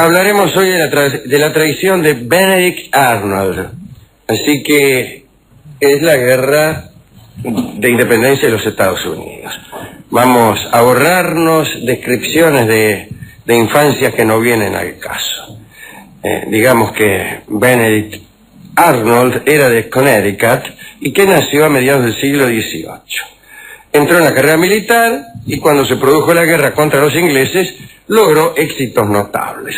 Hablaremos hoy de la traición de Benedict Arnold. Así que es la guerra de independencia de los Estados Unidos. Vamos a ahorrarnos descripciones de infancias que no vienen al caso. Digamos que Benedict Arnold era de Connecticut y que nació a mediados del siglo XVIII. Entró en la carrera militar y cuando se produjo la guerra contra los ingleses logró éxitos notables.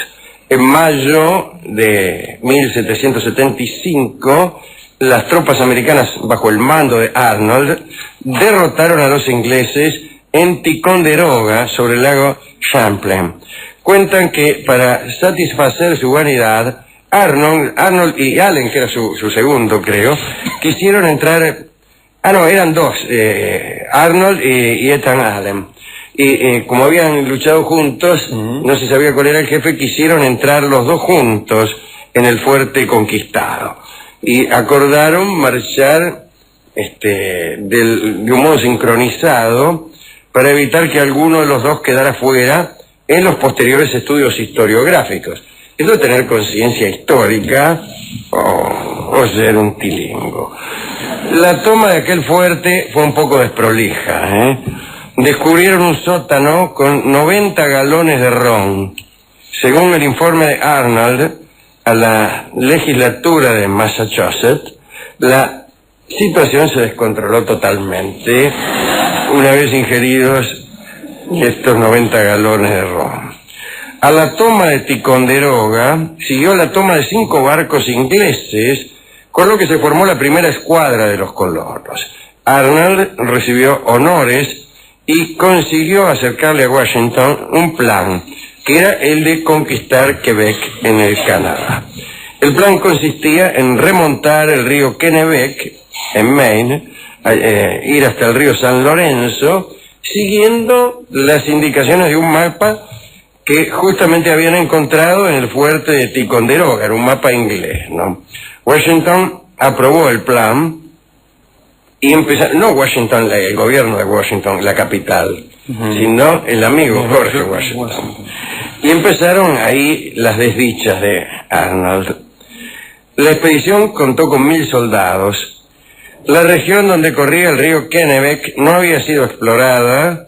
En mayo de 1775, las tropas americanas bajo el mando de Arnold derrotaron a los ingleses en Ticonderoga, sobre el lago Champlain. Cuentan que para satisfacer su vanidad, Arnold y Allen, que era su segundo, creo, quisieron entrar... eran dos, Arnold y Ethan Allen. Y como habían luchado juntos, no se sabía cuál era el jefe, quisieron entrar los dos juntos en el fuerte conquistado. Y acordaron marchar de un modo sincronizado para evitar que alguno de los dos quedara fuera en los posteriores estudios historiográficos. Esto es tener conciencia histórica o ser un tilingo. La toma de aquel fuerte fue un poco desprolija, Descubrieron un sótano con 90 galones de ron. Según el informe de Arnold a la legislatura de Massachusetts, la situación se descontroló totalmente una vez ingeridos estos 90 galones de ron. A la toma de Ticonderoga siguió la toma de 5 barcos ingleses, con lo que se formó la primera escuadra de los colonos. Arnold recibió honores y consiguió acercarle a Washington un plan, que era el de conquistar Quebec en el Canadá. El plan consistía en remontar el río Kennebec, en Maine, ir hasta el río San Lorenzo, siguiendo las indicaciones de un mapa que justamente habían encontrado en el fuerte de Ticonderoga, era un mapa inglés, ¿no? Washington aprobó el plan y empezaron, no Washington, el gobierno de Washington, la capital, sino el amigo George Washington. Y empezaron ahí las desdichas de Arnold. La expedición contó con 1000 soldados. La región donde corría el río Kennebec no había sido explorada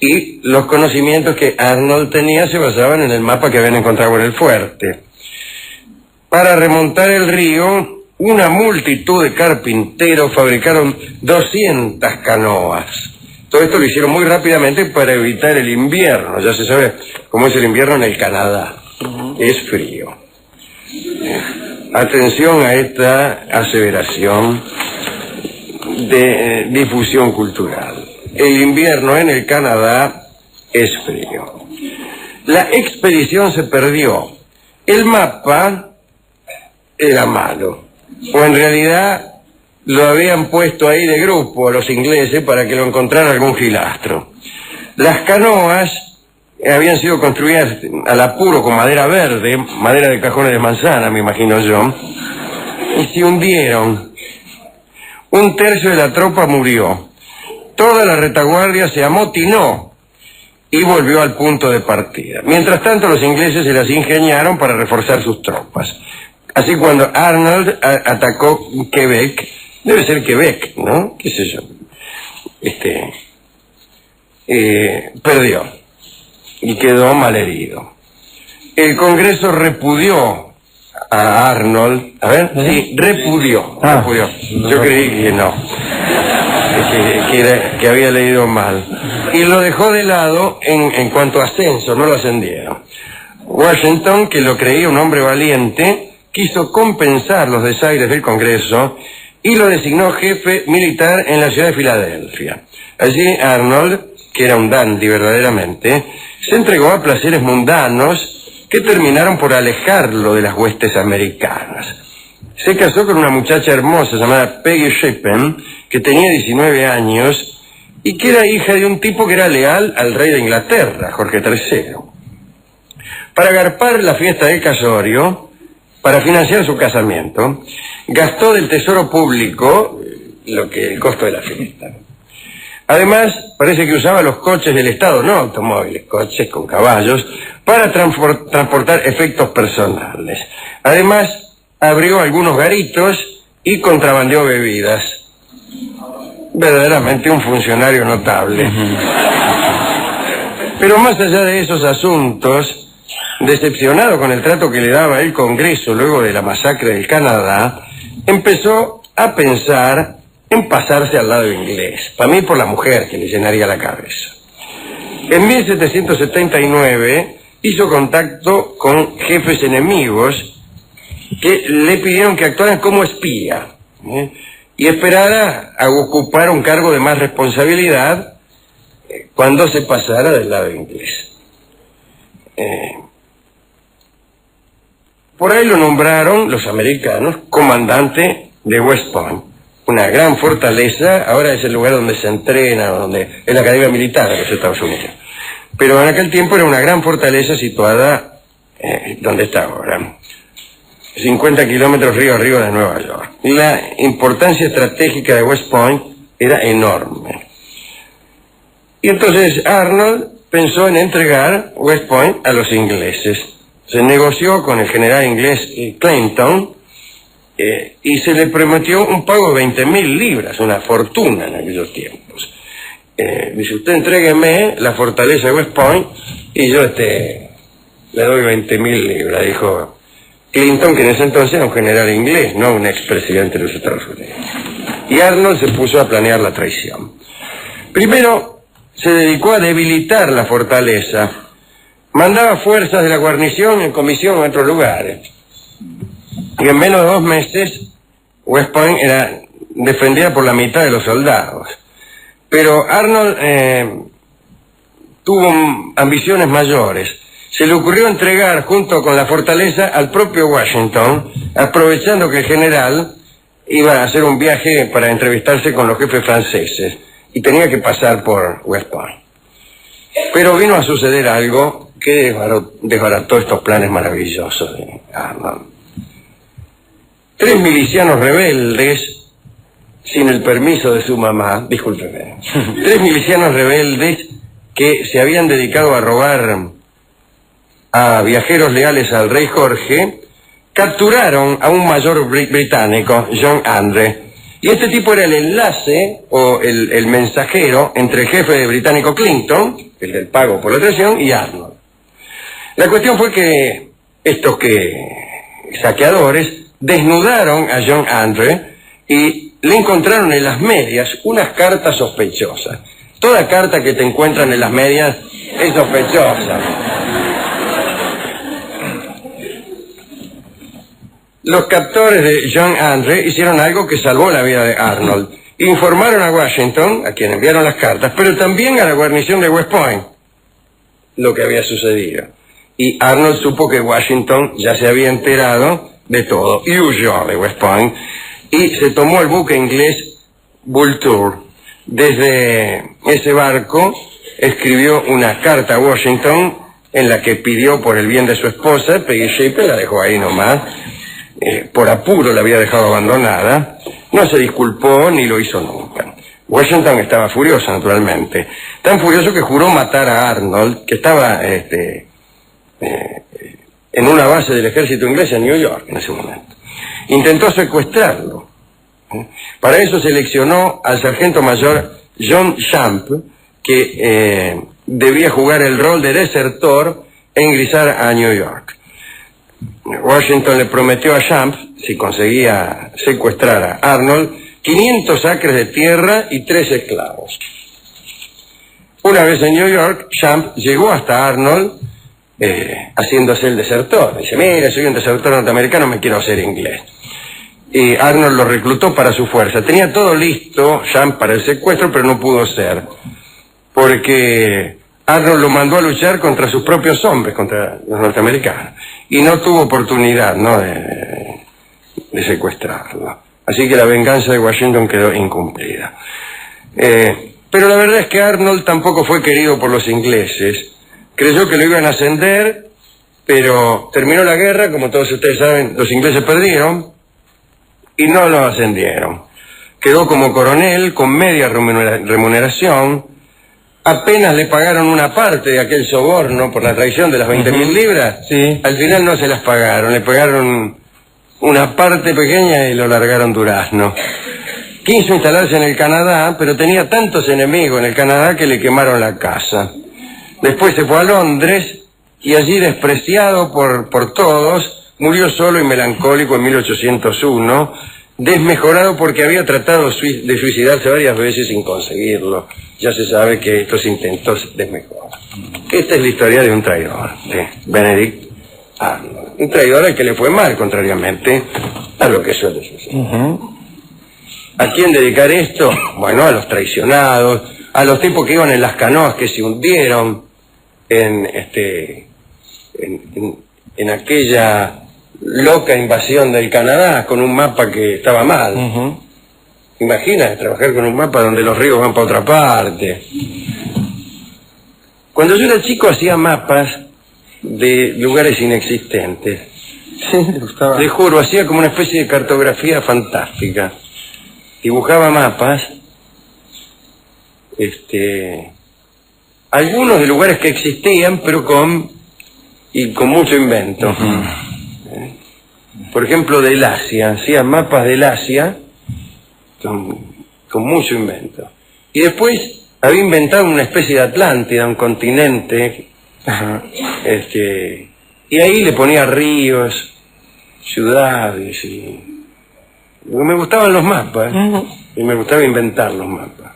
y los conocimientos que Arnold tenía se basaban en el mapa que habían encontrado en el fuerte. Para remontar el río, una multitud de carpinteros fabricaron 200 canoas. Todo esto lo hicieron muy rápidamente para evitar el invierno. Ya se sabe cómo es el invierno en el Canadá. Es frío. Atención a esta aseveración de difusión cultural. El invierno en el Canadá es frío. La expedición se perdió. El mapa era malo. O en realidad lo habían puesto ahí de grupo a los ingleses para que lo encontrara algún filastro. Las canoas habían sido construidas al apuro con madera verde, madera de cajones de manzana, me imagino yo, y se hundieron. Un tercio de la tropa murió. Toda la retaguardia se amotinó y volvió al punto de partida. Mientras tanto, los ingleses se las ingeniaron para reforzar sus tropas. Así cuando Arnold atacó Quebec, debe ser Quebec, ¿no? ¿Qué sé yo? Perdió y quedó malherido. El Congreso repudió a Arnold. A ver, sí, repudió. Yo creí que no, que había leído mal. Y lo dejó de lado en cuanto a ascenso, no lo ascendieron. Washington, que lo creía un hombre valiente, quiso compensar los desaires del Congreso y lo designó jefe militar en la ciudad de Filadelfia. Allí Arnold, que era un dandy verdaderamente, se entregó a placeres mundanos que terminaron por alejarlo de las huestes americanas. Se casó con una muchacha hermosa llamada Peggy Shippen, que tenía 19 años y que era hija de un tipo que era leal al rey de Inglaterra, Jorge III. Para agarpar la fiesta del casorio, para financiar su casamiento, gastó del tesoro público el costo de la fiesta. Además, parece que usaba los coches del Estado, no automóviles, coches con caballos, para transportar efectos personales. Además, abrió algunos garitos y contrabandeó bebidas. Verdaderamente un funcionario notable. Pero más allá de esos asuntos, decepcionado con el trato que le daba el Congreso luego de la masacre del Canadá, empezó a pensar en pasarse al lado inglés. Para mí, por la mujer que le llenaría la cabeza. En 1779 hizo contacto con jefes enemigos que le pidieron que actuaran como espía y esperara a ocupar un cargo de más responsabilidad cuando se pasara del lado inglés. Por ahí lo nombraron los americanos comandante de West Point, una gran fortaleza. Ahora es el lugar donde se entrena, donde es la Academia Militar de los Estados Unidos. Pero en aquel tiempo era una gran fortaleza situada donde está ahora, 50 kilómetros río arriba de Nueva York. La importancia estratégica de West Point era enorme. Y entonces Arnold pensó en entregar West Point a los ingleses. Se negoció con el general inglés Clinton y se le prometió un pago de 20.000 libras, una fortuna en aquellos tiempos. Dice, usted entrégueme la fortaleza de West Point y yo le doy 20.000 libras, dijo Clinton, que en ese entonces era un general inglés, no un expresidente de los Estados Unidos. Y Arnold se puso a planear la traición. Primero se dedicó a debilitar la fortaleza. Mandaba fuerzas de la guarnición en comisión a otros lugares. Y en menos de 2 meses, West Point era defendida por la mitad de los soldados. Pero Arnold tuvo ambiciones mayores. Se le ocurrió entregar junto con la fortaleza al propio Washington, aprovechando que el general iba a hacer un viaje para entrevistarse con los jefes franceses y tenía que pasar por West Point. Pero vino a suceder algo que desbarató estos planes maravillosos de Arnold. 3 milicianos rebeldes, sin el permiso de su mamá, discúlpeme, 3 milicianos rebeldes que se habían dedicado a robar a viajeros leales al rey Jorge, capturaron a un mayor británico, John Andre. Y este tipo era el enlace o el mensajero entre el jefe británico Clinton, el del pago por la traición, y Arnold. La cuestión fue que estos saqueadores desnudaron a John Andre y le encontraron en las medias unas cartas sospechosas. Toda carta que te encuentran en las medias es sospechosa. Los captores de John Andre hicieron algo que salvó la vida de Arnold. Informaron a Washington, a quien enviaron las cartas, pero también a la guarnición de West Point, lo que había sucedido. Y Arnold supo que Washington ya se había enterado de todo y huyó de West Point y se tomó el buque inglés Vulture. Desde ese barco escribió una carta a Washington en la que pidió por el bien de su esposa. Peggy Shepard la dejó ahí nomás. Por apuro la había dejado abandonada, no se disculpó ni lo hizo nunca. Washington estaba furioso, naturalmente, tan furioso que juró matar a Arnold, que estaba en una base del ejército inglés en New York en ese momento. Intentó secuestrarlo. Para eso seleccionó al sargento mayor John Champ, que debía jugar el rol de desertor e ingresar a New York. Washington le prometió a Champ, si conseguía secuestrar a Arnold, 500 acres de tierra y 3 esclavos. Una vez en New York, Champ llegó hasta Arnold haciéndose el desertor. Dice, mira, soy un desertor norteamericano, me quiero hacer inglés. Y Arnold lo reclutó para su fuerza. Tenía todo listo, Champ, para el secuestro, pero no pudo ser. Porque Arnold lo mandó a luchar contra sus propios hombres, contra los norteamericanos. Y no tuvo oportunidad, ¿no?, de secuestrarlo. Así que la venganza de Washington quedó incumplida. Pero la verdad es que Arnold tampoco fue querido por los ingleses. Creyó que lo iban a ascender, pero terminó la guerra, como todos ustedes saben, los ingleses perdieron y no lo ascendieron. quedó como coronel con media remuneración. Apenas le pagaron una parte de aquel soborno por la traición de las 20.000 libras. Sí. Al final no se las pagaron, le pagaron una parte pequeña y lo largaron durazno. Quiso instalarse en el Canadá, pero tenía tantos enemigos en el Canadá que le quemaron la casa. Después se fue a Londres y allí, despreciado por todos, murió solo y melancólico en 1801, desmejorado porque había tratado de suicidarse varias veces sin conseguirlo. Ya se sabe que estos intentos desmejoran. Esta es la historia de un traidor, de Benedict Arnold. Un traidor al que le fue mal, contrariamente a lo que suele suceder. ¿A quién dedicar esto? Bueno, a los traicionados, a los tipos que iban en las canoas que se hundieron en aquella loca invasión del Canadá con un mapa que estaba mal. Imagina trabajar con un mapa donde los ríos van para otra parte. Cuando yo era chico hacía mapas de lugares inexistentes. Sí, me gustaba. Le juro, hacía como una especie de cartografía fantástica. Dibujaba mapas, algunos de lugares que existían, pero con mucho invento. Por ejemplo, del Asia, hacía mapas del Asia con mucho invento. Y después había inventado una especie de Atlántida, un continente, y ahí le ponía ríos, ciudades, porque me gustaban los mapas, y me gustaba inventar los mapas.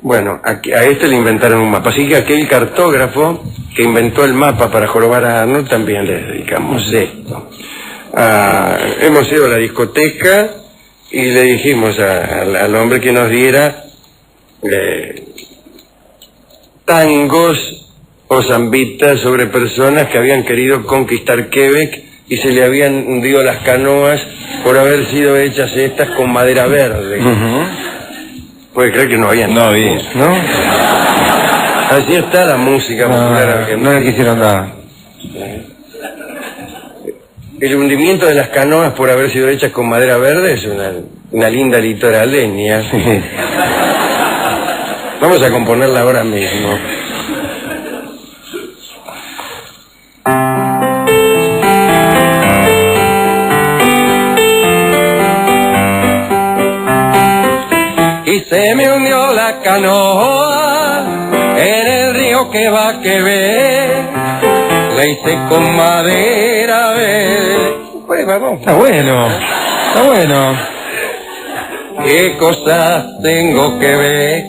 Bueno, a este le inventaron un mapa, así que aquel cartógrafo que inventó el mapa para jorobar a Arnold también le dedicamos esto. Hemos ido a la discoteca y le dijimos al hombre que nos diera tangos o zambitas sobre personas que habían querido conquistar Quebec y se le habían hundido las canoas por haber sido hechas estas con madera verde. Puede creer que no había. No había. ¿No? Así está la música popular argentina. No le quisieron dar. El hundimiento de las canoas por haber sido hechas con madera verde es una linda litoraleña. Vamos a componerla ahora mismo. Y se me unió la canoa en el río que va a Quebec. La hice con madera verde. Pues vamos. Está bueno. Está bueno. ¿Qué cosas tengo que ver?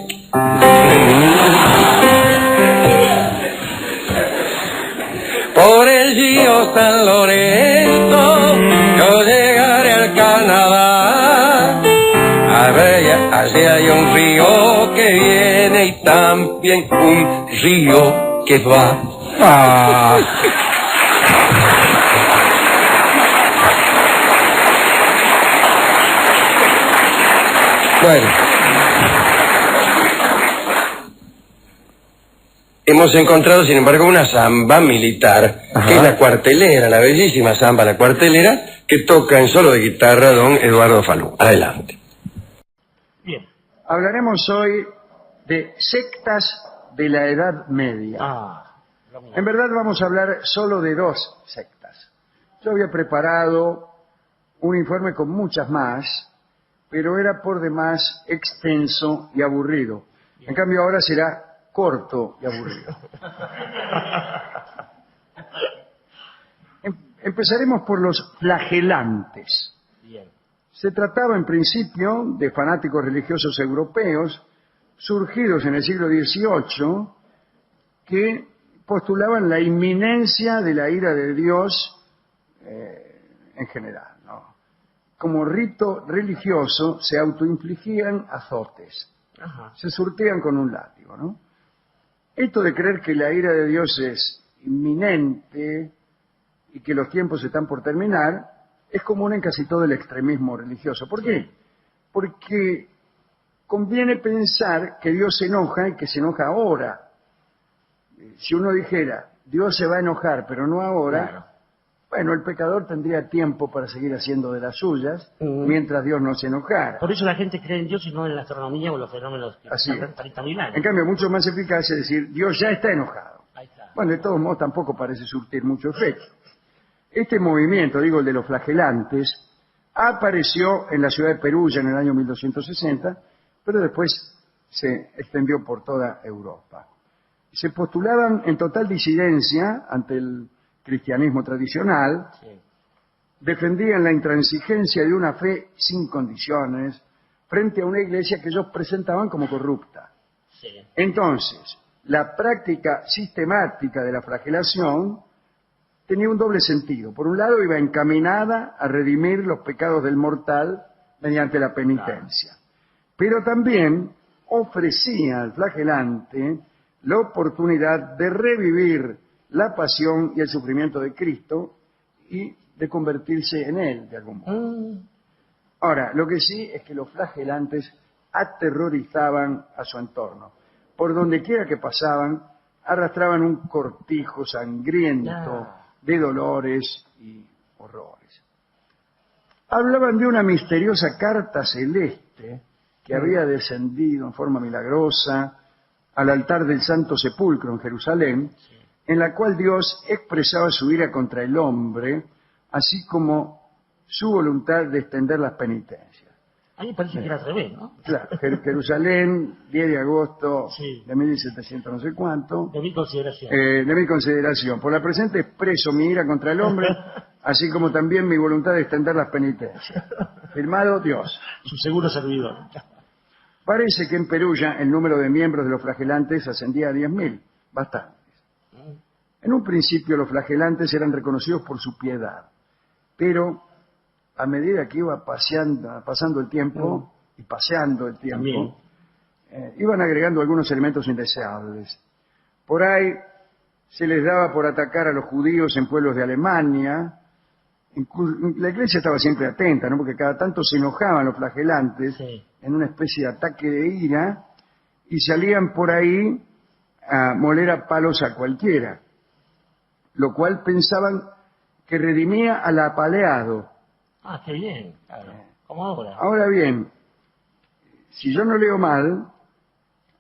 Por el río San Lorenzo yo llegaré al Canadá. Allí hay un río que viene y también un río que va. Bueno, hemos encontrado, sin embargo, una samba militar, que es la cuartelera, la bellísima samba, la cuartelera, que toca en solo de guitarra don Eduardo Falú. Adelante. Bien. Hablaremos hoy de sectas de la Edad Media. En verdad vamos a hablar solo de 2 sectas. Yo había preparado un informe con muchas más, pero era por demás extenso y aburrido. En cambio ahora será corto y aburrido. Empezaremos por los flagelantes. Bien. Se trataba en principio de fanáticos religiosos europeos surgidos en el siglo XVIII que postulaban la inminencia de la ira de Dios en general, ¿no? Como rito religioso se autoinfligían azotes, se surtían con un látigo, ¿no? Esto de creer que la ira de Dios es inminente y que los tiempos están por terminar es común en casi todo el extremismo religioso. ¿Por qué? Porque conviene pensar que Dios se enoja y que se enoja ahora. Si uno dijera, Dios se va a enojar, pero no ahora, bueno, el pecador tendría tiempo para seguir haciendo de las suyas mientras Dios no se enojara. Por eso la gente cree en Dios y no en la astronomía o los fenómenos que Así están es. 30.000 años. En cambio, mucho más eficaz es decir, Dios ya está enojado. Ahí está. Bueno, de todos modos tampoco parece surtir mucho efecto. Este movimiento, digo, el de los flagelantes, apareció en la ciudad de Perugia en el año 1260, pero después se extendió por toda Europa. Se postulaban en total disidencia ante el cristianismo tradicional, Sí. defendían la intransigencia de una fe sin condiciones frente a una iglesia que ellos presentaban como corrupta. Sí. Entonces, la práctica sistemática de la flagelación tenía un doble sentido. Por un lado, iba encaminada a redimir los pecados del mortal mediante la penitencia. Pero también ofrecía al flagelante la oportunidad de revivir la pasión y el sufrimiento de Cristo y de convertirse en él, de algún modo. Ahora, lo que sí es que los flagelantes aterrorizaban a su entorno. Por donde quiera que pasaban, arrastraban un cortijo sangriento de dolores y horrores. Hablaban de una misteriosa carta celeste que había descendido en forma milagrosa al altar del Santo Sepulcro en Jerusalén, en la cual Dios expresaba su ira contra el hombre, así como su voluntad de extender las penitencias. A mí me parece que era al revés, ¿no? Claro, Jerusalén, 10 de agosto Sí. de 1700 no sé cuánto, De mi consideración. de mi consideración. Por la presente expreso mi ira contra el hombre, así como también mi voluntad de extender las penitencias. Firmado Dios. Su seguro servidor. Parece que en Perugia el número de miembros de los flagelantes ascendía a 10.000, bastantes. En un principio los flagelantes eran reconocidos por su piedad, pero a medida que iba pasando el tiempo y paseando el tiempo, iban agregando algunos elementos indeseables. Por ahí se les daba por atacar a los judíos en pueblos de Alemania. La iglesia estaba siempre atenta, ¿no? Porque cada tanto se enojaban los flagelantes en una especie de ataque de ira y salían por ahí a moler a palos a cualquiera, lo cual pensaban que redimía al apaleado. Ah, qué bien, claro. Como ahora. Ahora bien, si yo no leo mal,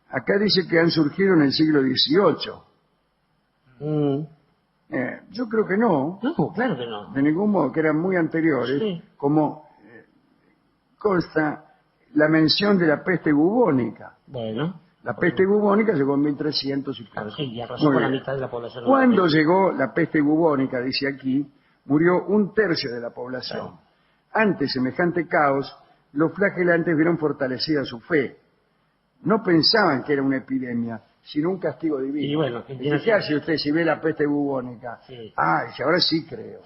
acá dice que han surgido en el siglo XVIII. Yo creo que no, No, claro que no. de ningún modo, que eran muy anteriores, Sí. como consta la mención de la peste bubónica. Bueno. La peste bubónica llegó en 1300 y pico. Sí, y arrasó Muy con la bien. mitad de la población. Cuando europea. llegó la peste bubónica, dice aquí, murió 1/3 de la población. Ante semejante caos, los flagelantes vieron fortalecida su fe. No pensaban que era una epidemia, sino un castigo divino. Y bueno, que Dice, ¿qué hace usted si ve la peste bubónica? Sí. Ah, dice, ahora sí creo.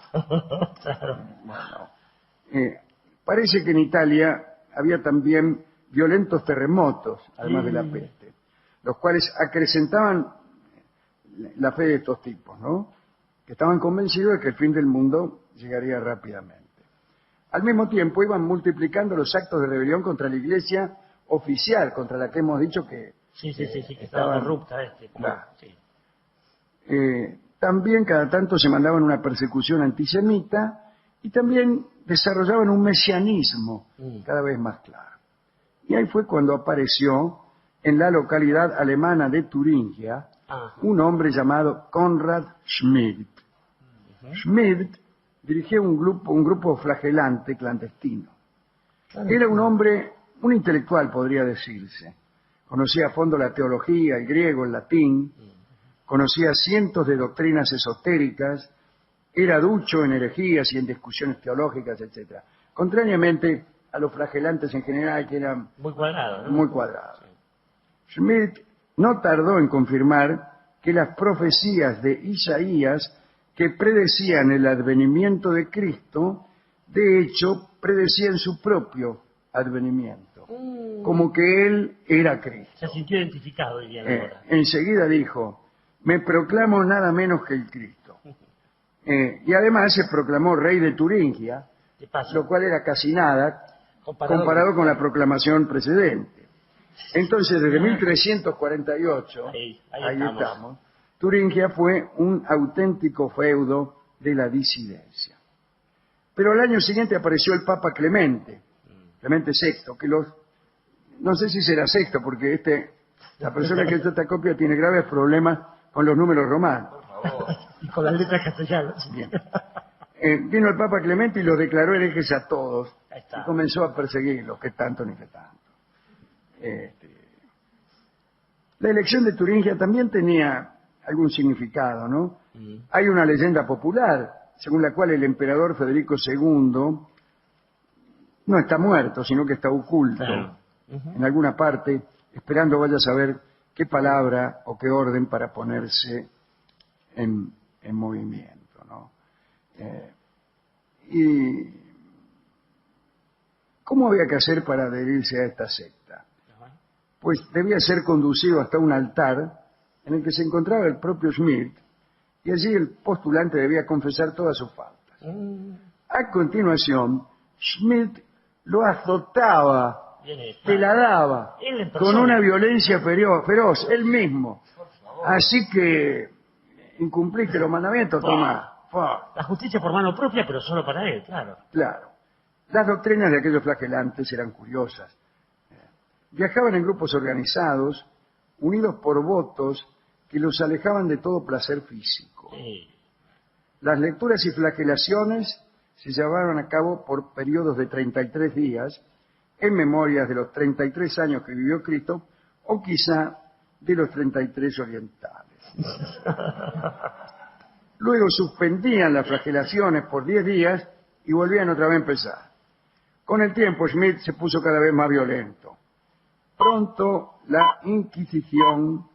Claro. Bueno, parece que en Italia había también violentos terremotos, además de la peste, los cuales acrecentaban la fe de estos tipos, ¿no? Que estaban convencidos de que el fin del mundo llegaría rápidamente. Al mismo tiempo iban multiplicando los actos de rebelión contra la iglesia oficial, contra la que hemos dicho que Sí, que estaba corrupta como- Claro. sí. También cada tanto se mandaban una persecución antisemita y también desarrollaban un mesianismo cada vez más claro. Y ahí fue cuando apareció en la localidad alemana de Turingia un hombre llamado Konrad Schmidt. Schmidt dirigía un grupo flagelante clandestino. Era un hombre, un intelectual podría decirse. Conocía a fondo la teología, el griego, el latín, conocía cientos de doctrinas esotéricas, era ducho en herejías y en discusiones teológicas, etc. Contrariamente a los flagelantes en general, que eran Muy cuadrado, ¿no? muy cuadrados. Schmidt no tardó en confirmar que las profecías de Isaías que predecían el advenimiento de Cristo, de hecho, predecían su propio advenimiento, como que él era Cristo. Se sintió identificado, dirían ahora. Enseguida dijo, me proclamo nada menos que el Cristo. Y además se proclamó rey de Turingia, De paso, lo cual era casi nada comparado con la proclamación precedente. Entonces, desde 1348, Ahí ahí estamos. estamos, Turingia fue un auténtico feudo de la disidencia. Pero al año siguiente apareció el Papa Clemente VI, que no sé si será sexto, porque la persona que hizo esta copia tiene graves problemas con los números romanos. Y con las letras castellanas. Bien. Vino el Papa Clemente y los declaró herejes a todos. Ahí está. Y comenzó a perseguirlos, que tanto ni que tanto. La elección de Turingia también tenía algún significado, ¿no? Hay una leyenda popular según la cual el emperador Federico II no está muerto, sino que está oculto Claro. en alguna parte, esperando vaya a saber qué palabra o qué orden para ponerse en movimiento, ¿no? ¿Y cómo había que hacer para adherirse a esta secta? Pues debía ser conducido hasta un altar en el que se encontraba el propio Schmidt, y allí el postulante debía confesar todas sus faltas. A continuación, Schmidt lo azotaba, Bien hecho. te la daba, Él en con persona. una violencia feroz, él mismo. Así que incumpliste los mandamientos, Tomás. La justicia por mano propia, pero solo para él, claro. Claro. Las doctrinas de aquellos flagelantes eran curiosas. Viajaban en grupos organizados, unidos por votos que los alejaban de todo placer físico. Sí. Las lecturas y flagelaciones se llevaron a cabo por periodos de 33 días, en memorias de los 33 años que vivió Cristo, o quizá de los 33 orientales. Luego suspendían las flagelaciones por 10 días y volvían otra vez a empezar. Con el tiempo, Schmidt se puso cada vez más violento. Pronto, la Inquisición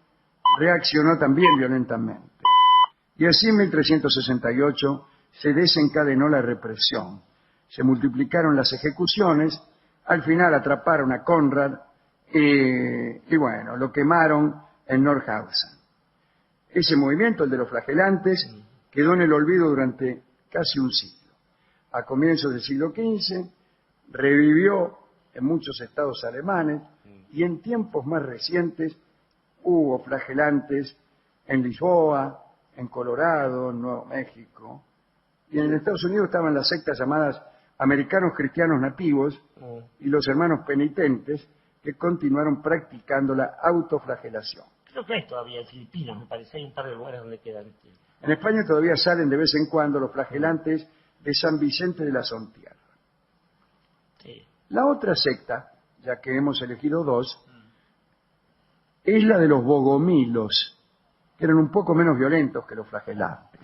reaccionó también violentamente. Y así en 1368 se desencadenó la represión. Se multiplicaron las ejecuciones, al final atraparon a Conrad y bueno, lo quemaron en Nordhausen. Ese movimiento, el de los flagelantes, quedó en el olvido durante casi un siglo. A comienzos del siglo XV revivió en muchos estados alemanes y en tiempos más recientes hubo flagelantes en Lisboa, en Colorado, en Nuevo México. Y en Estados Unidos estaban las sectas llamadas Americanos Cristianos Nativos y los Hermanos Penitentes, que continuaron practicando la autoflagelación. Creo que hay todavía en Filipinas, me parece, hay un par de lugares donde quedan. En España todavía salen de vez en cuando los flagelantes de San Vicente de la Sontierra. Sí. La otra secta, ya que hemos elegido dos, es la de los bogomilos, que eran un poco menos violentos que los flagelantes.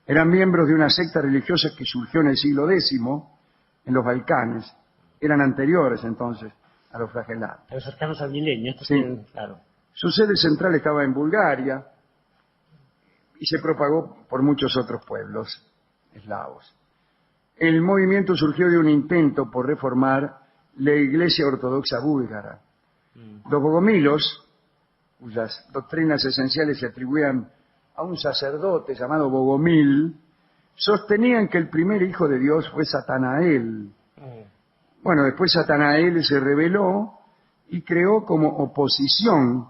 Eran miembros de una secta religiosa que surgió en el siglo X, en los Balcanes. Eran anteriores entonces a los flagelantes. Pero cercanos al milenio, estos Sí. tienen, claro. Su sede central estaba en Bulgaria y se propagó por muchos otros pueblos eslavos. El movimiento surgió de un intento por reformar la Iglesia Ortodoxa búlgara. Los bogomilos, cuyas doctrinas esenciales se atribuían a un sacerdote llamado Bogomil, sostenían que el primer hijo de Dios fue Satanael. Bueno, después Satanael se rebeló y creó como oposición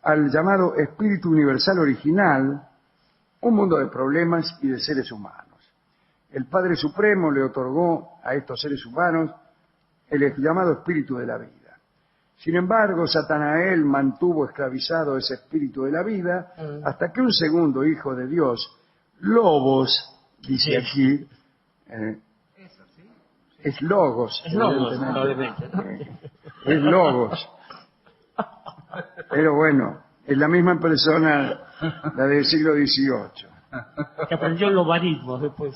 al llamado Espíritu Universal Original un mundo de problemas y de seres humanos. El Padre Supremo le otorgó a estos seres humanos el llamado Espíritu de la vida. Sin embargo, Satanael mantuvo esclavizado ese espíritu de la vida hasta que un segundo hijo de Dios, Lobos, dice aquí, es Logos. Es Logos, evidentemente. probablemente, ¿no? Es Logos. Pero bueno, es la misma persona, la del siglo XVIII. Que aprendió el logaritmo después.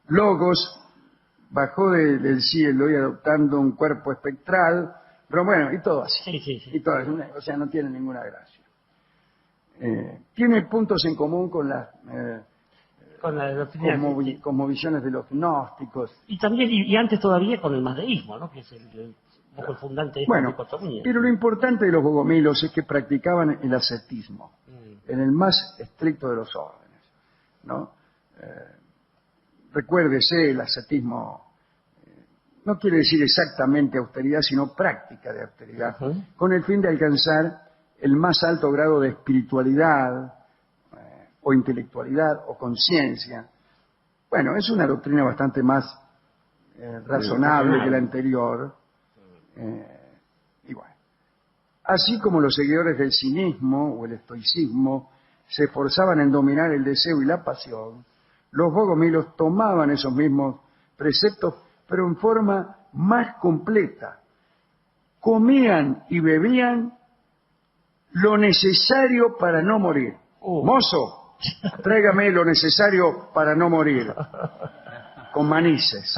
Logos bajó del cielo y adoptando un cuerpo espectral, pero bueno, y todo así. Sí. Y todo así, o sea, no tiene ninguna gracia. Tiene puntos en común con las Con la doctrina. cosmovisiones de los gnósticos. Y también, y antes todavía con el mazdeísmo, ¿no? Que es un poco el fundante de esta Bueno, dicotomía. pero lo importante de los bogomilos es que practicaban el ascetismo, en el más estricto de los órdenes, ¿no? Recuérdese, el ascetismo no quiere decir exactamente austeridad, sino práctica de austeridad, con el fin de alcanzar el más alto grado de espiritualidad, o intelectualidad, o conciencia. Bueno, es una doctrina bastante más razonable que la anterior. Y bueno, así como los seguidores del cinismo o el estoicismo se esforzaban en dominar el deseo y la pasión, los bogomilos tomaban esos mismos preceptos, pero en forma más completa. Comían y bebían lo necesario para no morir. Mozo, tráigame lo necesario para no morir. Con manices.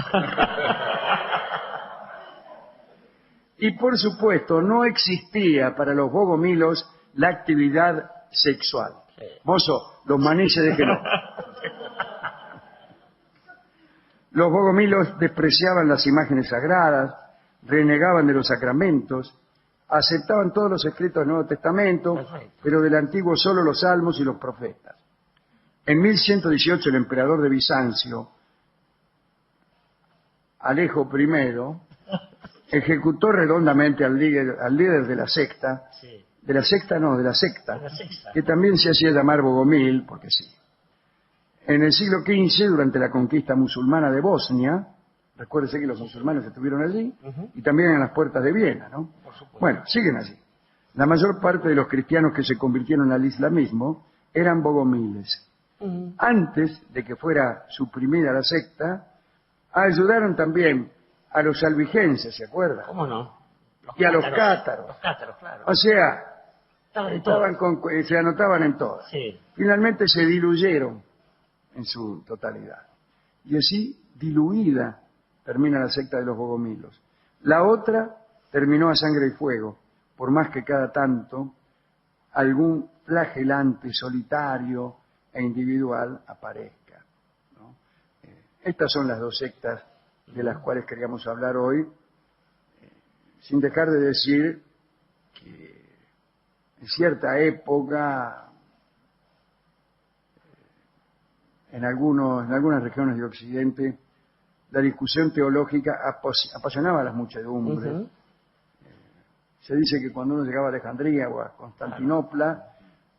Y por supuesto, no existía para los bogomilos la actividad sexual. Mozo, los manices déjenlo. Los bogomilos despreciaban las imágenes sagradas, renegaban de los sacramentos, aceptaban todos los escritos del Nuevo Testamento, pero del Antiguo solo los salmos y los profetas. En 1118 el emperador de Bizancio, Alejo I, ejecutó redondamente al líder de la secta, de la secta, que también se hacía llamar Bogomil, porque sí. En el siglo XV, durante la conquista musulmana de Bosnia, recuérdese que los musulmanes estuvieron allí, y también en las puertas de Viena, ¿no? Bueno, siguen allí. La mayor parte de los cristianos que se convirtieron al islamismo eran bogomiles. Antes de que fuera suprimida la secta, ayudaron también a los albigenses, ¿se acuerdan? ¿Cómo no? Y a los cátaros. Los cátaros, claro. O sea, Estaban se anotaban en todas. Sí. Finalmente se diluyeron en su totalidad. Y así, diluida, termina la secta de los bogomilos. La otra terminó a sangre y fuego, por más que cada tanto algún flagelante solitario e individual aparezca, ¿no? Estas son las dos sectas de las cuales queríamos hablar hoy, sin dejar de decir que en cierta época, en algunas regiones de Occidente, la discusión teológica apasionaba a las muchedumbres. Se dice que cuando uno llegaba a Alejandría o a Constantinopla,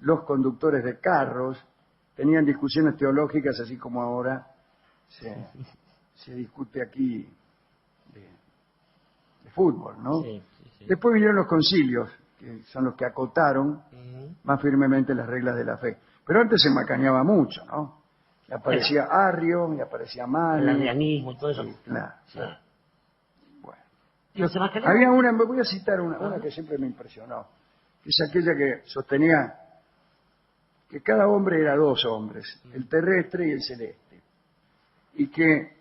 los conductores de carros tenían discusiones teológicas, así como ahora se discute aquí de fútbol, ¿no? Sí. Después vinieron los concilios, que son los que acotaron más firmemente las reglas de la fe. Pero antes se macaneaba mucho, ¿no? Y aparecía Arrio, y aparecía Mani. El arrianismo y todo eso. Claro. Sí. Bueno. ¿Y los evangelios? Había una, me voy a citar una que siempre me impresionó, que es aquella que sostenía que cada hombre era dos hombres, el terrestre y el celeste, y que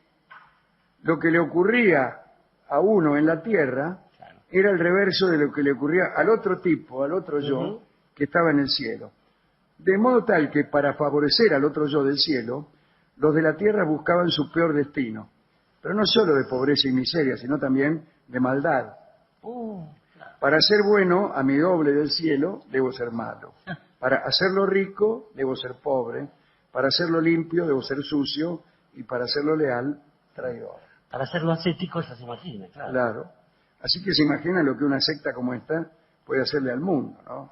lo que le ocurría a uno en la tierra era el reverso de lo que le ocurría al otro tipo, al otro yo, que estaba en el cielo. De modo tal que para favorecer al otro yo del cielo, los de la tierra buscaban su peor destino, pero no solo de pobreza y miseria, sino también de maldad. Para ser bueno, a mi doble del cielo, debo ser malo. Para hacerlo rico, debo ser pobre. Para hacerlo limpio, debo ser sucio. Y para hacerlo leal, traidor. Para hacerlo ascético, eso se imagina, claro. Claro. Así que se imagina lo que una secta como esta puede hacerle al mundo, ¿no?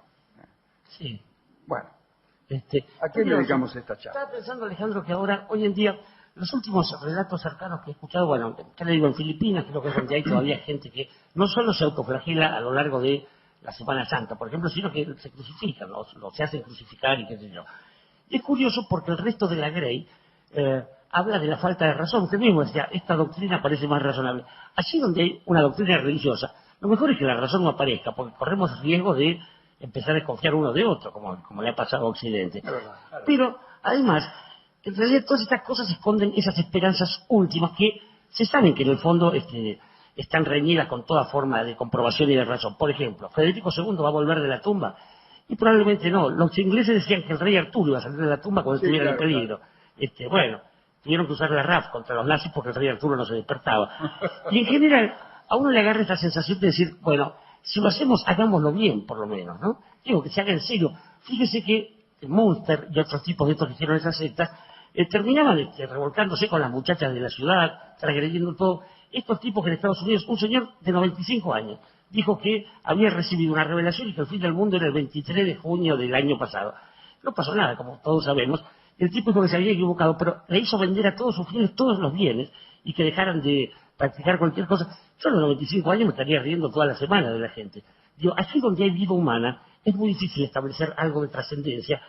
Sí. Bueno, ¿a quién dedicamos esta charla? Estaba pensando, Alejandro, que ahora, hoy en día, los últimos relatos cercanos que he escuchado, bueno, ¿qué le digo? En Filipinas, creo que es donde hay todavía gente que no solo se autoflagela a lo largo de la Semana Santa, por ejemplo, sino que se crucifican, se hacen crucificar y qué sé yo. Y es curioso porque el resto de la Grey habla de la falta de razón. Usted mismo decía, esta doctrina parece más razonable. Allí donde hay una doctrina religiosa, lo mejor es que la razón no aparezca, porque corremos riesgo de empezar a desconfiar uno de otro, como le ha pasado a Occidente. Claro. Pero, además, en realidad todas estas cosas esconden esas esperanzas últimas que se saben que en el fondo están reñidas con toda forma de comprobación y de razón. Por ejemplo, Federico II va a volver de la tumba, y probablemente no. Los ingleses decían que el rey Arturo iba a salir de la tumba cuando estuviera en peligro. Bueno, tuvieron que usar la RAF contra los nazis porque el rey Arturo no se despertaba. Y en general, a uno le agarra esta sensación de decir, bueno, si lo hacemos, hagámoslo bien, por lo menos, ¿no? Digo, que se haga en serio. Fíjese que Munster y otros tipos de estos que hicieron esas sectas terminaban revolcándose con las muchachas de la ciudad, transgrediendo todo. Estos tipos que en Estados Unidos, un señor de 95 años, dijo que había recibido una revelación y que el fin del mundo era el 23 de junio del año pasado. No pasó nada, como todos sabemos. El tipo dijo que se había equivocado, pero le hizo vender a todos sus fieles todos los bienes y que dejaran de practicar cualquier cosa. Yo a los 95 años me estaría riendo toda la semana de la gente. Digo, aquí donde hay vida humana es muy difícil establecer algo de trascendencia,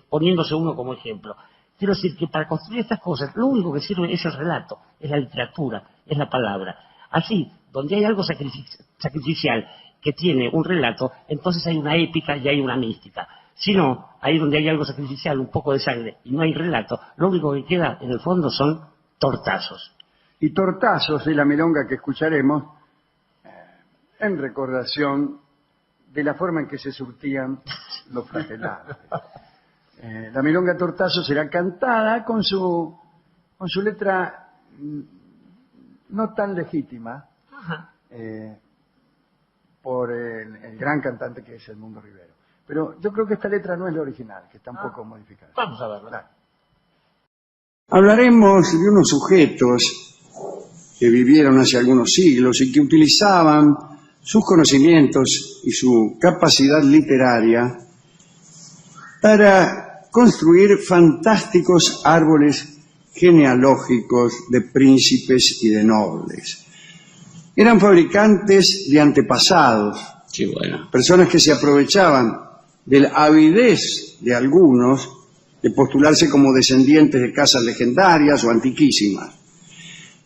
poniéndose uno como ejemplo. Quiero decir que para construir estas cosas, lo único que sirve es el relato, es la literatura, es la palabra. Así, donde hay algo sacrificial que tiene un relato, entonces hay una épica y hay una mística. Si no, ahí donde hay algo sacrificial, un poco de sangre, y no hay relato, lo único que queda en el fondo son tortazos. Y tortazos de la milonga que escucharemos en recordación de la forma en que se surtían los flagelados. La milonga Tortazo será cantada con su letra no tan legítima por el gran cantante que es Edmundo Rivero. Pero yo creo que esta letra no es la original, que está un poco modificada. Vamos a verlo. Claro. Hablaremos de unos sujetos que vivieron hace algunos siglos y que utilizaban sus conocimientos y su capacidad literaria para construir fantásticos árboles genealógicos de príncipes y de nobles. Eran fabricantes de antepasados, Sí, bueno. personas que se aprovechaban de la avidez de algunos de postularse como descendientes de casas legendarias o antiquísimas.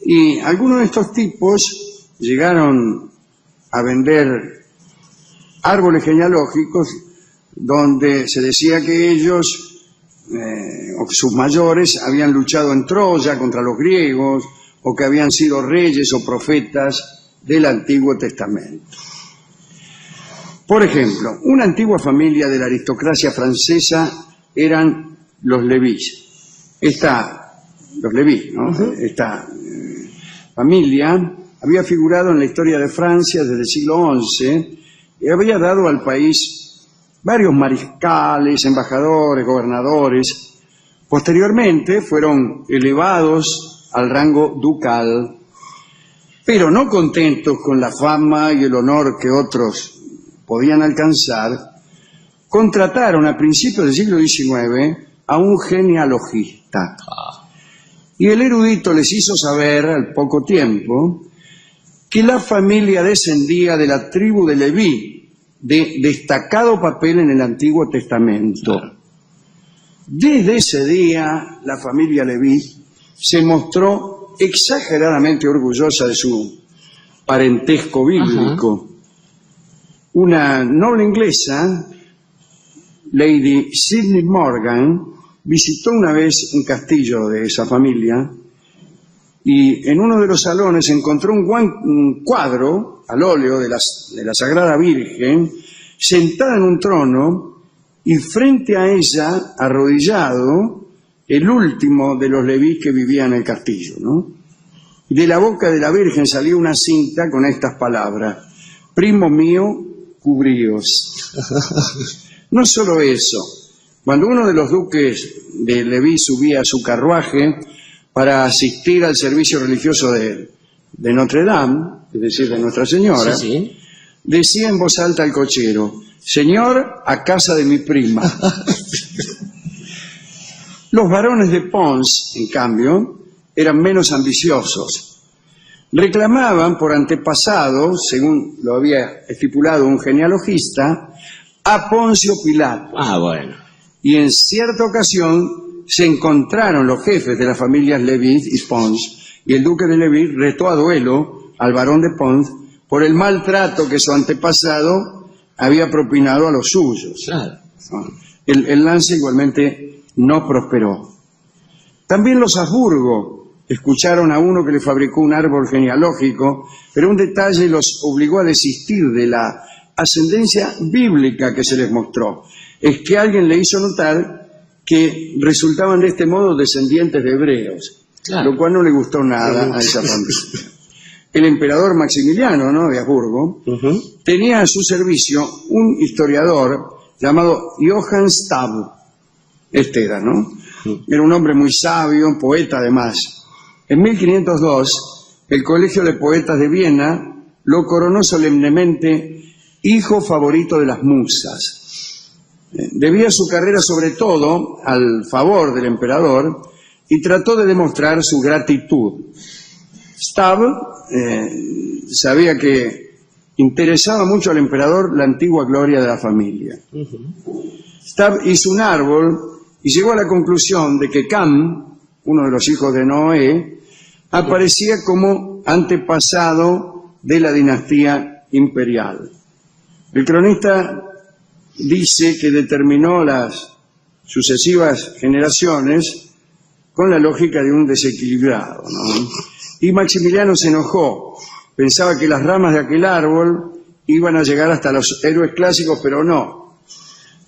Y algunos de estos tipos llegaron a vender árboles genealógicos donde se decía que ellos o que sus mayores habían luchado en Troya contra los griegos o que habían sido reyes o profetas del Antiguo Testamento. Por ejemplo, una antigua familia de la aristocracia francesa eran los Levís. Los Levís, ¿no? Esta familia había figurado en la historia de Francia desde el siglo XI y había dado al país varios mariscales, embajadores, gobernadores. Posteriormente fueron elevados al rango ducal, pero no contentos con la fama y el honor que otros podían alcanzar, contrataron a principios del siglo XIX a un genealogista. Y el erudito les hizo saber al poco tiempo que la familia descendía de la tribu de Leví, de destacado papel en el Antiguo Testamento. Claro. Desde ese día, la familia Leví se mostró exageradamente orgullosa de su parentesco bíblico. Una noble inglesa, Lady Sidney Morgan, visitó una vez un castillo de esa familia y en uno de los salones encontró un cuadro al óleo de la Sagrada Virgen sentada en un trono y frente a ella, arrodillado, el último de los Leví que vivía en el castillo, ¿no? De la boca de la Virgen salió una cinta con estas palabras: primo mío, cubríos. No solo eso, cuando uno de los duques de Leví subía a su carruaje para asistir al servicio religioso de Notre Dame, es decir, de Nuestra Señora, Sí. decía en voz alta al cochero: señor, a casa de mi prima. Los varones de Pons, en cambio, eran menos ambiciosos. Reclamaban por antepasados, según lo había estipulado un genealogista, a Poncio Pilato. Bueno. Y en cierta ocasión se encontraron los jefes de las familias Leví y Pons, y el duque de Leví retó a duelo al varón de Pons por el maltrato que su antepasado había propinado a los suyos. Claro. El lance igualmente no prosperó. También los Habsburgo escucharon a uno que le fabricó un árbol genealógico, pero un detalle los obligó a desistir de la ascendencia bíblica que se les mostró. Es que alguien le hizo notar que resultaban de este modo descendientes de hebreos, Claro. lo cual no le gustó nada a esa familia. El emperador Maximiliano, ¿no?, de Habsburgo, tenía a su servicio un historiador llamado Johann Stab. Este era, ¿no? Era un hombre muy sabio, poeta además. En 1502, el Colegio de Poetas de Viena lo coronó solemnemente hijo favorito de las musas. Debía su carrera sobre todo al favor del emperador y trató de demostrar su gratitud. Stubb sabía que interesaba mucho al emperador la antigua gloria de la familia. Stubb hizo un árbol y llegó a la conclusión de que Cam, uno de los hijos de Noé, aparecía como antepasado de la dinastía imperial. El cronista dice que determinó las sucesivas generaciones con la lógica de un desequilibrado, ¿no? Y Maximiliano se enojó. Pensaba que las ramas de aquel árbol iban a llegar hasta los héroes clásicos, pero no.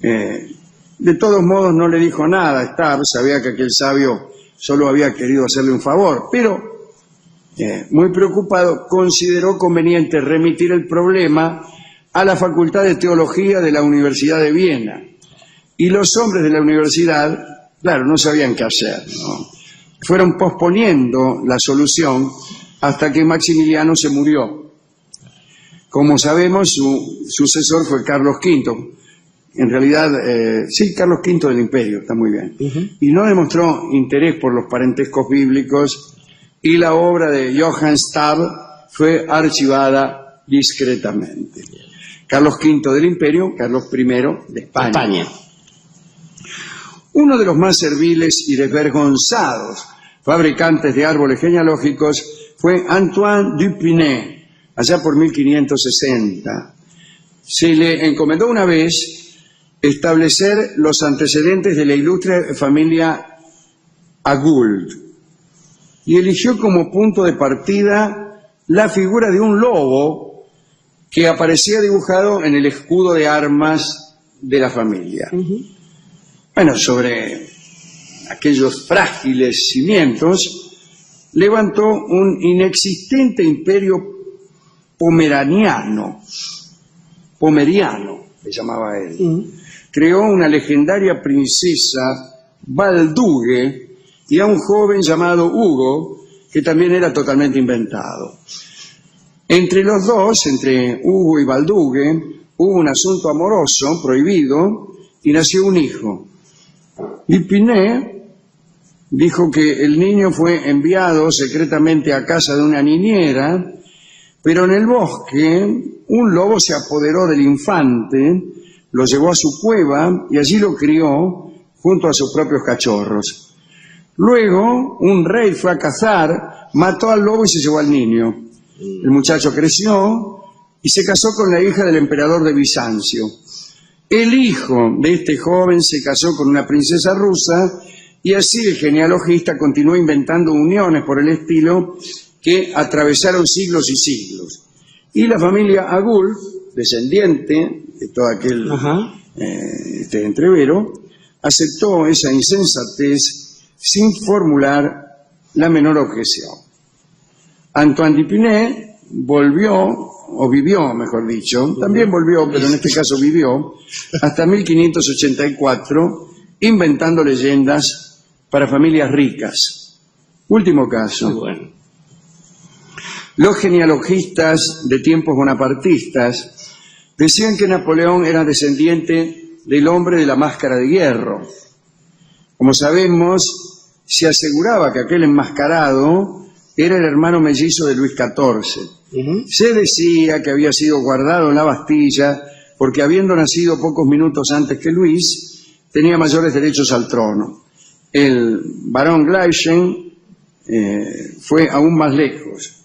De todos modos no le dijo nada a Stubb, sabía que aquel sabio solo había querido hacerle un favor, pero muy preocupado consideró conveniente remitir el problema a la Facultad de Teología de la Universidad de Viena. Y los hombres de la universidad, claro, no sabían qué hacer, ¿no? Fueron posponiendo la solución hasta que Maximiliano se murió. Como sabemos, su sucesor fue Carlos V. En realidad, sí, Carlos V del Imperio, está muy bien. Y no demostró interés por los parentescos bíblicos y la obra de Johann Stubb fue archivada discretamente. Carlos V del Imperio, Carlos I de España. Uno de los más serviles y desvergonzados fabricantes de árboles genealógicos fue Antoine Dupinet, allá por 1560. Se le encomendó una vez establecer los antecedentes de la ilustre familia Agoult y eligió como punto de partida la figura de un lobo que aparecía dibujado en el escudo de armas de la familia. Bueno, sobre aquellos frágiles cimientos levantó un inexistente imperio pomeriano, le llamaba él. Creó una legendaria princesa Baldugue y a un joven llamado Hugo, que también era totalmente inventado. Entre los dos, entre Hugo y Baldugue, hubo un asunto amoroso prohibido y nació un hijo. Dupinet dijo que el niño fue enviado secretamente a casa de una niñera, pero en el bosque un lobo se apoderó del infante, lo llevó a su cueva y allí lo crió junto a sus propios cachorros. Luego un rey fue a cazar, mató al lobo y se llevó al niño. El muchacho creció y se casó con la hija del emperador de Bizancio. El hijo de este joven se casó con una princesa rusa y así el genealogista continuó inventando uniones por el estilo que atravesaron siglos y siglos. Y la familia Agoult, descendiente de todo aquel entrevero, aceptó esa insensatez sin formular la menor objeción. Antoine Dupinet vivió, mejor dicho, también volvió, pero en este caso vivió, hasta 1584, inventando leyendas para familias ricas. Último caso. Los genealogistas de tiempos bonapartistas decían que Napoleón era descendiente del hombre de la máscara de hierro. Como sabemos, se aseguraba que aquel enmascarado era el hermano mellizo de Luis XIV. Se decía que había sido guardado en la Bastilla porque, habiendo nacido pocos minutos antes que Luis, tenía mayores derechos al trono. El barón Gleichen fue aún más lejos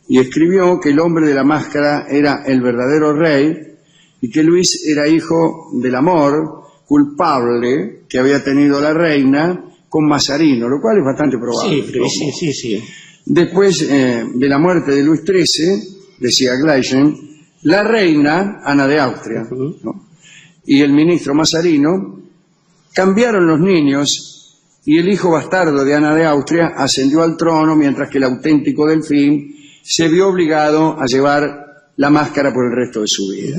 y escribió que el hombre de la máscara era el verdadero rey y que Luis era hijo del amor culpable que había tenido la reina con Mazarino, lo cual es bastante probable. Sí. Después de la muerte de Luis XIII, decía Gleichen, la reina, Ana de Austria, ¿no?, y el ministro Mazarino cambiaron los niños y el hijo bastardo de Ana de Austria ascendió al trono, mientras que el auténtico Delfín se vio obligado a llevar la máscara por el resto de su vida.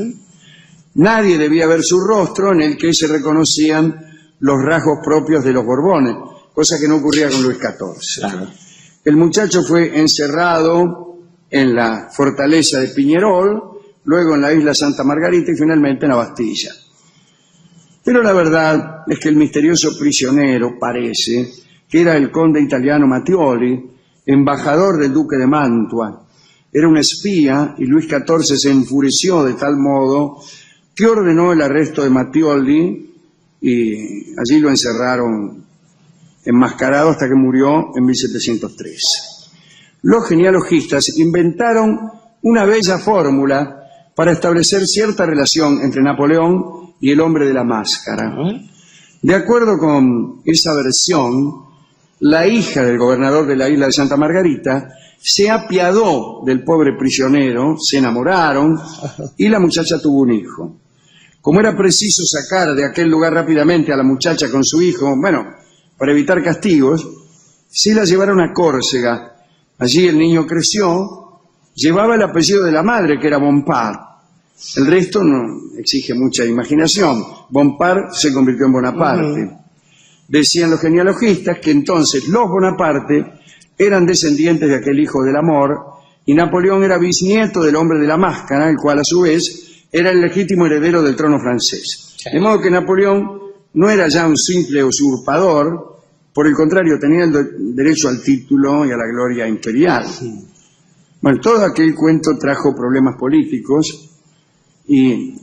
Nadie debía ver su rostro, en el que se reconocían los rasgos propios de los Borbones, cosa que no ocurría con Luis XIV. El muchacho fue encerrado en la fortaleza de Piñerol, luego en la isla Santa Margarita y finalmente en la Bastilla. Pero la verdad es que el misterioso prisionero parece que era el conde italiano Mattioli, embajador del duque de Mantua. Era un espía y Luis XIV se enfureció de tal modo que ordenó el arresto de Mattioli y allí lo encerraron enmascarado hasta que murió en 1703. Los genealogistas inventaron una bella fórmula para establecer cierta relación entre Napoleón y el hombre de la máscara. De acuerdo con esa versión, la hija del gobernador de la isla de Santa Margarita se apiadó del pobre prisionero, se enamoraron y la muchacha tuvo un hijo. Como era preciso sacar de aquel lugar rápidamente a la muchacha con su hijo, para evitar castigos, se la llevaron a Córcega. Allí el niño creció, llevaba el apellido de la madre, que era Bompard. El resto no exige mucha imaginación. Bompard se convirtió en Bonaparte. Decían los genealogistas que entonces los Bonaparte eran descendientes de aquel hijo del amor y Napoleón era bisnieto del hombre de la máscara, el cual a su vez era el legítimo heredero del trono francés. De modo que Napoleón no era ya un simple usurpador, por el contrario, tenía el derecho al título y a la gloria imperial. Bueno, todo aquel cuento trajo problemas políticos y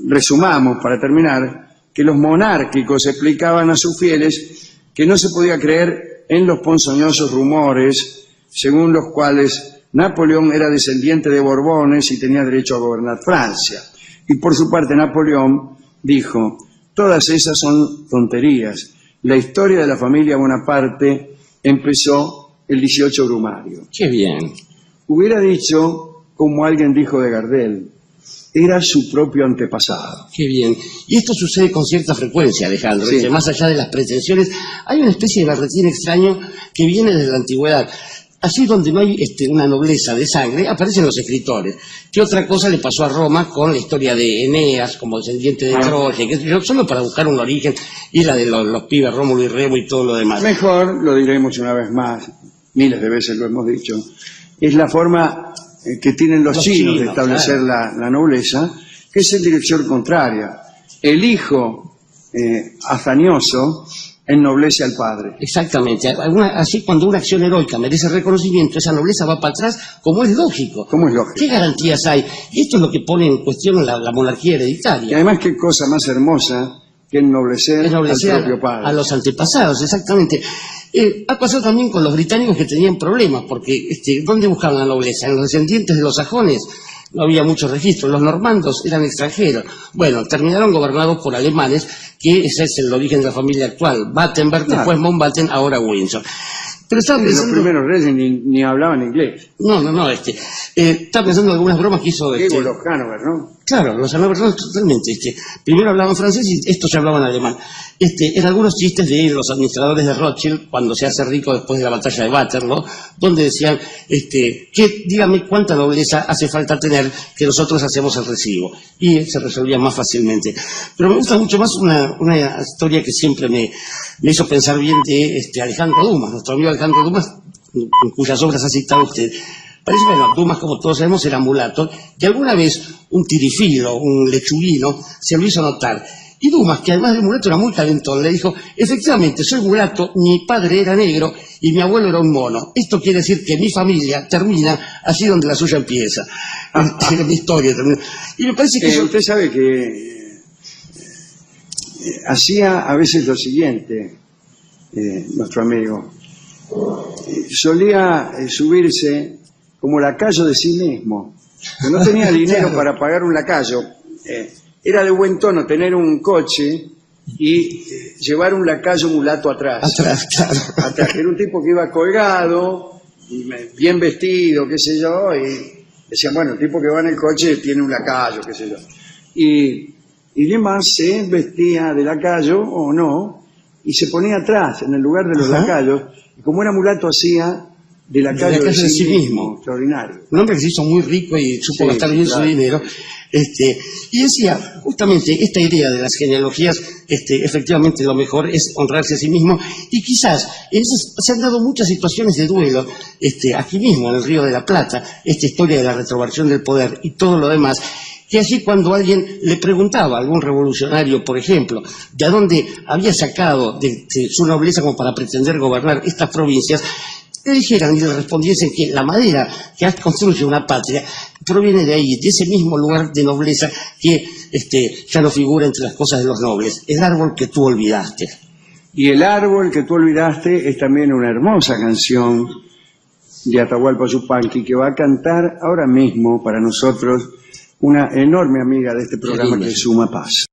resumamos, para terminar, que los monárquicos explicaban a sus fieles que no se podía creer en los ponzoñosos rumores según los cuales Napoleón era descendiente de Borbones y tenía derecho a gobernar Francia. Y por su parte Napoleón dijo: todas esas son tonterías. La historia de la familia Bonaparte empezó el 18 Brumario. Qué bien. Hubiera dicho, como alguien dijo de Gardel, era su propio antepasado. Qué bien. Y esto sucede con cierta frecuencia, Alejandro. Sí. Más allá de las pretensiones, hay una especie de berretín extraño que viene desde la antigüedad. Allí donde no hay una nobleza de sangre, aparecen los escritores. ¿Qué otra cosa le pasó a Roma con la historia de Eneas como descendiente de Troya? Solo para buscar un origen, y la de los pibes Rómulo y Remo y todo lo demás. Mejor, lo diremos una vez más, miles de veces lo hemos dicho, es la forma que tienen los chinos de establecer la nobleza, que es en dirección contraria. El hijo hazañoso ennoblece al padre. Exactamente. Así, cuando una acción heroica merece reconocimiento, esa nobleza va para atrás, como es lógico. ¿Cómo es lógico? ¿Qué garantías hay? Y esto es lo que pone en cuestión la monarquía Y hereditaria. además, qué cosa más hermosa que ennoblecer al propio padre. A los antepasados, exactamente. Ha pasado también con los británicos, que tenían problemas, porque ¿dónde buscaban la nobleza? En los descendientes de los sajones no había muchos registros, los normandos eran extranjeros. Bueno, terminaron gobernados por alemanes, que ese es el origen de la familia actual. Battenberg, después Mountbatten, ahora Windsor. Pero estaba pensando... Los primeros reyes ni hablaban inglés. No, estaba pensando en algunas bromas que hizo... Diego, los Hanover, ¿no? Claro, los Hanover totalmente. Primero hablaban francés y estos ya hablaban alemán. En algunos chistes de los administradores de Rothschild, cuando se hace rico después de la batalla de Waterloo, donde decían, dígame cuánta nobleza hace falta tener, que nosotros hacemos el recibo. Y se resolvía más fácilmente. Pero me gusta mucho más una historia que siempre me hizo pensar bien de Alejandro Dumas, nuestro amigo Alejandro Dumas, en cuyas obras ha citado usted. Parece que Dumas, como todos sabemos, era mulato, que alguna vez un tirifilo, un lechuguino, se lo hizo notar. Y Dumas, que además de mulato era muy calentón, le dijo: efectivamente, soy mulato, mi padre era negro y mi abuelo era un mono. Esto quiere decir que mi familia termina allí donde la suya empieza. Mi historia termina. Y me parece que... Usted sabe que hacía a veces lo siguiente, nuestro amigo. Solía subirse como lacayo de sí mismo. Que no tenía dinero para pagar un lacayo. Era de buen tono tener un coche y llevar un lacayo mulato atrás. Atrás. Era un tipo que iba colgado, bien vestido, qué sé yo, y decían, bueno, el tipo que va en el coche tiene un lacayo, qué sé yo. Y además se vestía de lacayo o no, y se ponía atrás, en el lugar de los lacayos, y como era mulato hacía de lacayo de sí mismo. Extraordinario. Un hombre que se hizo muy rico y supo gastar bien su dinero. Y decía, justamente, esta idea de las genealogías, efectivamente lo mejor es honrarse a sí mismo, y quizás en esas se han dado muchas situaciones de duelo, aquí mismo, en el Río de la Plata, esta historia de la retroversión del poder y todo lo demás, que así cuando alguien le preguntaba a algún revolucionario, por ejemplo, de dónde había sacado de su nobleza como para pretender gobernar estas provincias, le dijeran y le respondiesen que la madera que construye una patria proviene de ahí, de ese mismo lugar de nobleza que ya no figura entre las cosas de los nobles, el árbol que tú olvidaste. Y el árbol que tú olvidaste es también una hermosa canción de Atahualpa Yupanqui que va a cantar ahora mismo para nosotros una enorme amiga de este programa que es Suma Paz.